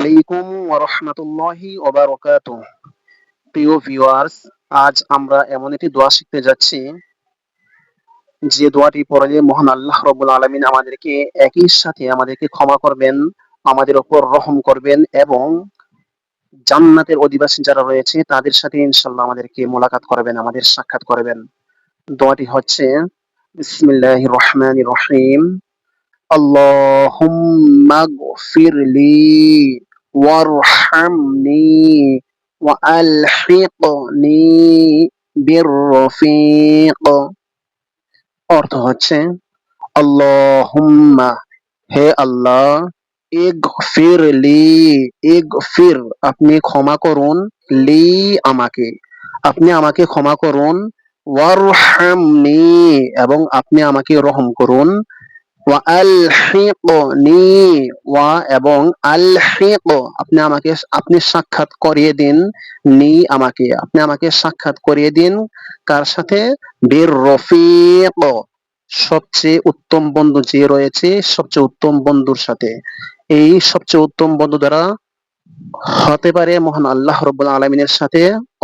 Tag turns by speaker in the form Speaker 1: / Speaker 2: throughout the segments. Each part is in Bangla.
Speaker 1: আলাইকুম ওয়া রাহমাতুল্লাহি ওয়া বারাকাতুহু। প্রিয় ভিউয়ার্স, আজ আমরা এমন একটি দোয়া শিখতে যাচ্ছি যে দোয়াটি পড়লে মহান আল্লাহ রাব্বুল আলামিন আমাদেরকে একই সাথে আমাদেরকে ক্ষমা করবেন, আমাদের উপর রহম করবেন এবং জান্নাতের অধিবাসী যারা রয়েছে তাদের সাথে ইনশাআল্লাহ আমাদেরকে মোলাকাত করবেন, আমাদের সাক্ষাৎ করবেন। দোয়াটি হচ্ছে বিসমিল্লাহির রহমানির রহিম। আল্লাহুম্মা গফিরলি ওয়ারহামনি ওয়া আলহিকনি বিররফিক। অর্থ হচ্ছে, আল্লাহুম্মা, হে আল্লাহ, ইগফিরলি, ইগফির আপনি ক্ষমা করুন, লি আমাকে, আপনি আমাকে ক্ষমা করুন, ওয়ারহামনি এবং আপনি আমাকে রহম করুন, ওয়া আলহিকনি, ওয়া এবং আলহিক আপনি সাক্ষাৎ করিয়ে দিন, নি আমাকে, আপনি আমাকে সাক্ষাৎ করিয়ে দিন কার সাথে? বীর রফিক, সবচেয়ে উত্তম বন্ধু যে রয়েছে সবচেয়ে উত্তম বন্ধুর সাথে। এই সবচেয়ে উত্তম বন্ধু দ্বারা হতে পারে মহান আল্লাহ রাব্বুল আলামিনের সাথে,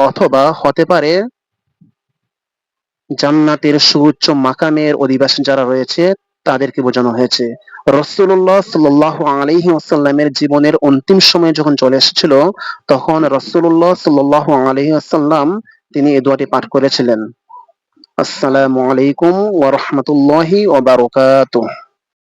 Speaker 1: অথবা হতে পারে জান্নাতের সুউচ্চ মাকামের অধিবাসী যারা রয়েছে তাদেরকে বোঝানো হয়েছে। রাসূলুল্লাহ সাল্লাল্লাহু আলাইহি ওয়াসাল্লামের জীবনের অন্তিম সময়ে যখন চলে এসেছিল, তখন রাসূলুল্লাহ সাল্লাল্লাহু আলাইহি ওয়াসাল্লাম তিনি এই দোয়াটি পাঠ করেছিলেন। আসসালামু আলাইকুম ওয়া রাহমাতুল্লাহি ওয়া বারাকাতুহু।